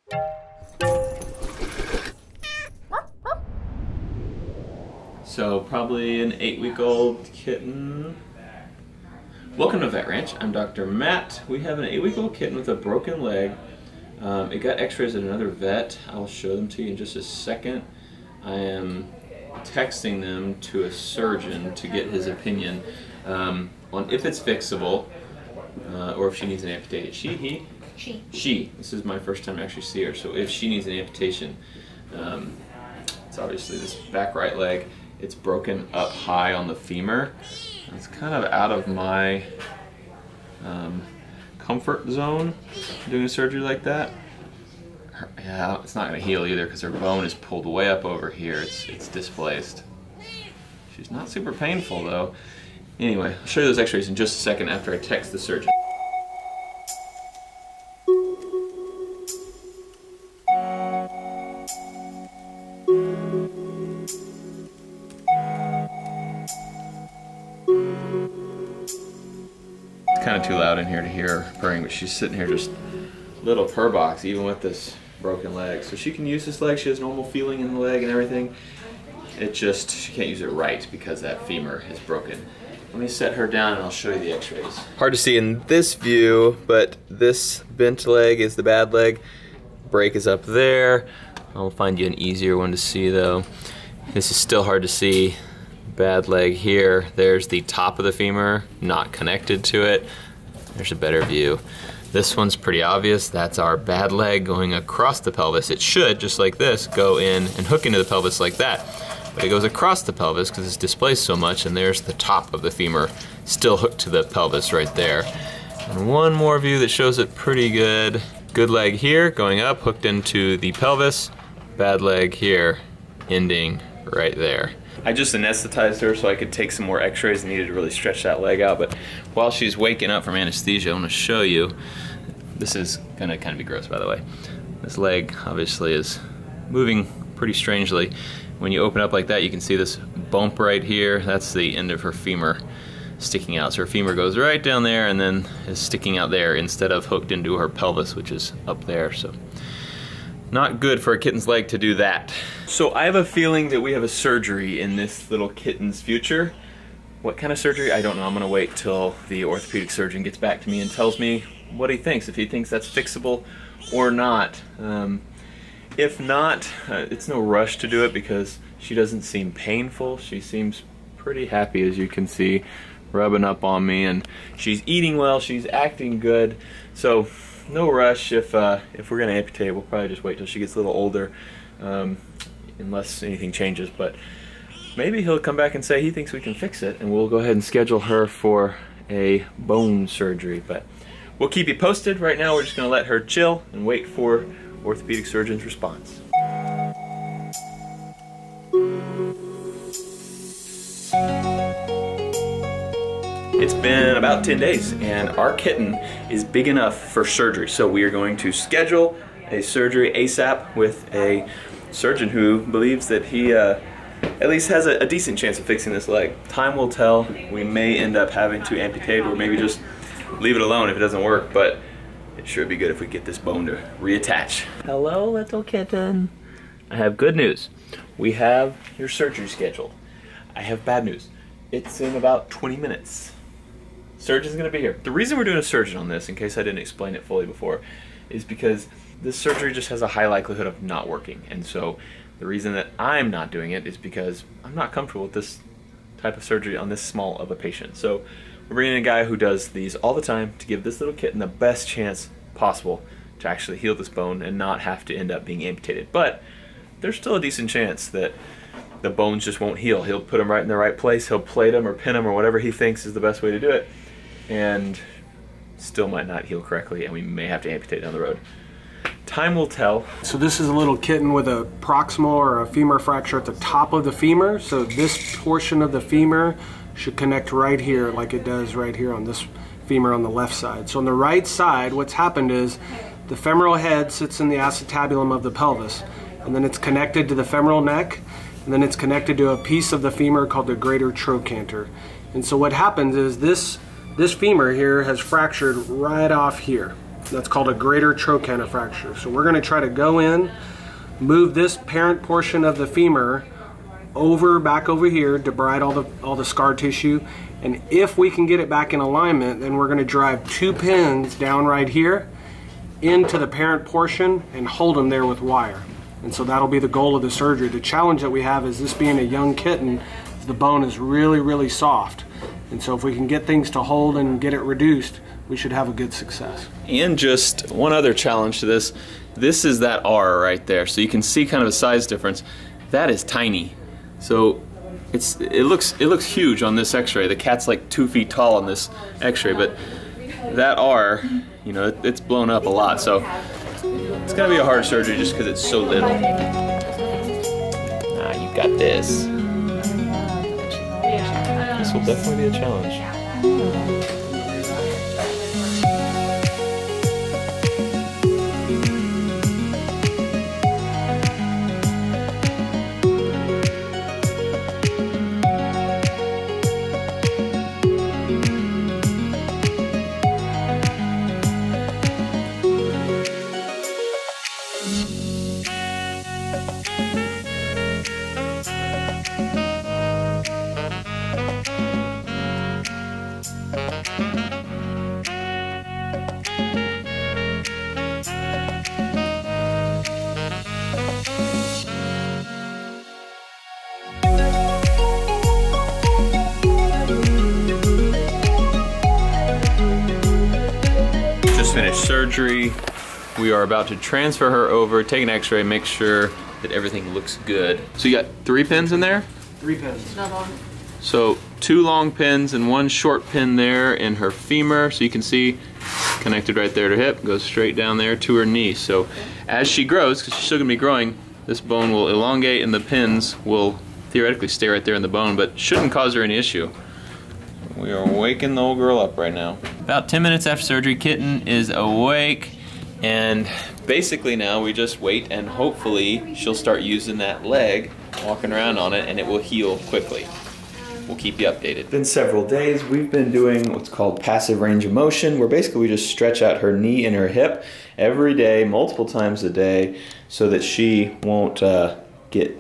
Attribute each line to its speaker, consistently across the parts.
Speaker 1: So probably an 8-week-old kitten. Welcome to Vet Ranch. I'm Dr. Matt. We have an 8-week-old kitten with a broken leg. It got x-rays at another vet. I'll show them to you in just a second. I am texting them to a surgeon to get his opinion on if it's fixable or if she needs an amputation. She, he?
Speaker 2: She.
Speaker 1: She. This is my first time to actually see her. So if she needs an amputation, it's obviously this back right leg. It's broken up high on the femur. It's kind of out of my comfort zone doing a surgery like that. Yeah, it's not going to heal either because her bone is pulled way up over here. It's displaced. She's not super painful though. Anyway, I'll show you those x-rays in just a second after I text the surgeon. Kind of too loud in here to hear her purring, but she's sitting here just little purr box even with this broken leg. So she can use this leg, she has normal feeling in the leg and everything. It just, she can't use it right because that femur is broken. Let me set her down and I'll show you the x-rays. Hard to see in this view, but this bent leg is the bad leg. Break is up there. I'll find you an easier one to see though. This is still hard to see. Bad leg here. There's the top of the femur, not connected to it. There's a better view. This one's pretty obvious. That's our bad leg going across the pelvis. It should, just like this, go in and hook into the pelvis like that. But it goes across the pelvis because it's displaced so much, and there's the top of the femur still hooked to the pelvis right there. And one more view that shows it pretty good. Good leg here, going up, hooked into the pelvis. Bad leg here, ending right there. I just anesthetized her so I could take some more x-rays and needed to really stretch that leg out, but while she's waking up from anesthesia, I want to show you, this is going to kind of be gross by the way, this leg obviously is moving pretty strangely. When you open up like that, you can see this bump right here. That's the end of her femur sticking out. So her femur goes right down there and then is sticking out there instead of hooked into her pelvis, which is up there. So not good for a kitten's leg to do that. So I have a feeling that we have a surgery in this little kitten's future. What kind of surgery? I don't know. I'm gonna wait till the orthopedic surgeon gets back to me and tells me what he thinks, if he thinks that's fixable or not. If not, it's no rush to do it because she doesn't seem painful. She seems pretty happy, as you can see, rubbing up on me, and she's eating well, she's acting good. So no rush. If we're gonna amputate, we'll probably just wait till she gets a little older, unless anything changes. But maybe he'll come back and say he thinks we can fix it, and we'll go ahead and schedule her for a bone surgery. But we'll keep you posted. Right now, we're just gonna let her chill and wait for orthopedic surgeon's response. It's been about 10 days and our kitten is big enough for surgery. So we are going to schedule a surgery ASAP with a surgeon who believes that he at least has a decent chance of fixing this leg. Time will tell. We may end up having to amputate or maybe just leave it alone if it doesn't work, but it sure would be good if we get this bone to reattach. Hello, little kitten. I have good news. We have your surgery scheduled. I have bad news. It's in about 20 minutes. Surgeon's gonna be here. The reason we're doing a surgeon on this, in case I didn't explain it fully before, is because this surgery just has a high likelihood of not working. And so the reason that I'm not doing it is because I'm not comfortable with this type of surgery on this small of a patient. So we're bringing in a guy who does these all the time to give this little kitten the best chance possible to actually heal this bone and not have to end up being amputated. But there's still a decent chance that the bones just won't heal. He'll put them right in the right place, he'll plate them or pin them or whatever he thinks is the best way to do it, and still might not heal correctly, and we may have to amputate down the road. Time will tell.
Speaker 3: So this is a little kitten with a proximal or a femur fracture at the top of the femur. So this portion of the femur should connect right here like it does right here on this femur on the left side. So on the right side, what's happened is the femoral head sits in the acetabulum of the pelvis, and then it's connected to the femoral neck, and then it's connected to a piece of the femur called the greater trochanter. And so what happens is this femur here has fractured right off here. That's called a greater trochanter fracture. So we're going to try to go in, move this parent portion of the femur back over here, debride all the scar tissue, and if we can get it back in alignment, then we're going to drive 2 pins down right here into the parent portion and hold them there with wire. And so that'll be the goal of the surgery. The challenge that we have is, this being a young kitten, the bone is really, really soft. And so if we can get things to hold and get it reduced, we should have a good success.
Speaker 1: And just one other challenge to this. This is that R right there. So you can see kind of a size difference. That is tiny. So it looks huge on this x-ray. The cat's like 2 feet tall on this x-ray, but that R, you know, it's blown up a lot. So it's gonna be a hard surgery just because it's so little. Ah, you got this. This will definitely be a challenge. Finished surgery. We are about to transfer her over, take an x-ray, make sure that everything looks good. So you got 3 pins in there?
Speaker 3: 3 pins.
Speaker 2: Not long.
Speaker 1: So 2 long pins and 1 short pin there in her femur. So you can see connected right there to her hip, goes straight down there to her knee. So as she grows, because she's still gonna be growing, this bone will elongate and the pins will theoretically stay right there in the bone, but shouldn't cause her any issue. We are waking the old girl up right now. About 10 minutes after surgery, kitten is awake, and basically now we just wait and hopefully she'll start using that leg, walking around on it, and it will heal quickly. We'll keep you updated. It's been several days. We've been doing what's called passive range of motion, where basically we just stretch out her knee and her hip every day, multiple times a day, so that she won't get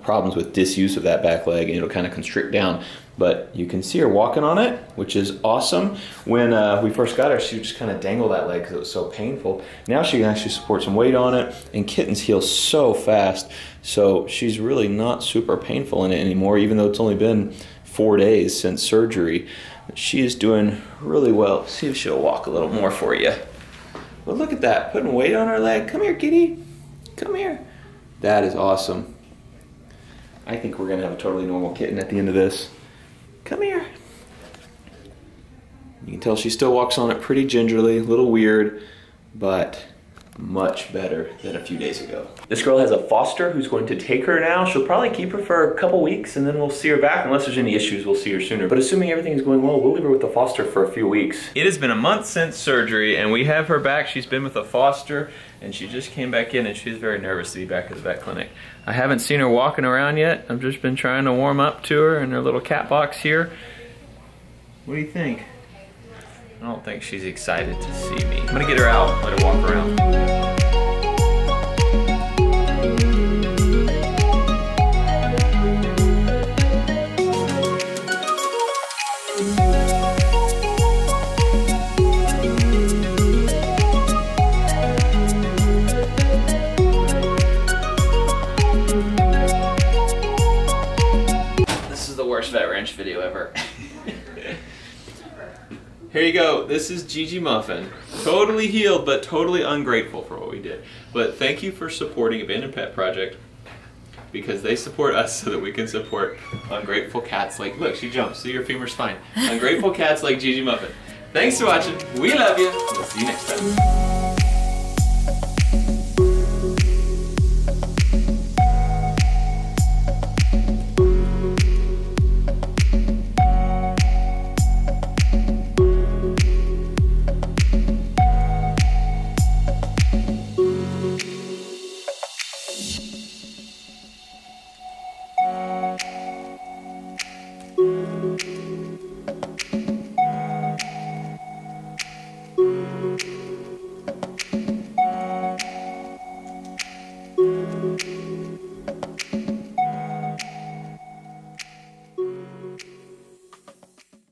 Speaker 1: problems with disuse of that back leg, and it'll kind of constrict down. But you can see her walking on it, which is awesome. When we first got her, she would just kind of dangle that leg because it was so painful. Now she can actually support some weight on it, and kittens heal so fast. So she's really not super painful in it anymore, even though it's only been 4 days since surgery. She is doing really well. See if she'll walk a little more for you. Well, look at that, putting weight on her leg. Come here, kitty. Come here. That is awesome. I think we're gonna have a totally normal kitten at the end of this. Come here. You can tell she still walks on it pretty gingerly, a little weird, but much better than a few days ago. This girl has a foster who's going to take her now. She'll probably keep her for a couple weeks and then we'll see her back. Unless there's any issues, we'll see her sooner. But assuming everything is going well, we'll leave her with the foster for a few weeks. It has been a month since surgery and we have her back. She's been with a foster and she just came back in and she's very nervous to be back at the vet clinic. I haven't seen her walking around yet. I've just been trying to warm up to her in her little cat box here. What do you think? I don't think she's excited to see me. I'm gonna get her out, let her walk around. This is the worst Vet Ranch video ever. Here you go. This is Gigi Muffin. Totally healed, but totally ungrateful for what we did. But thank you for supporting Abandoned Pet Project, because they support us so that we can support ungrateful cats like, look, she jumps. See, your femur's fine. Ungrateful cats like Gigi Muffin. Thanks for watching. We love you. We'll see you next time.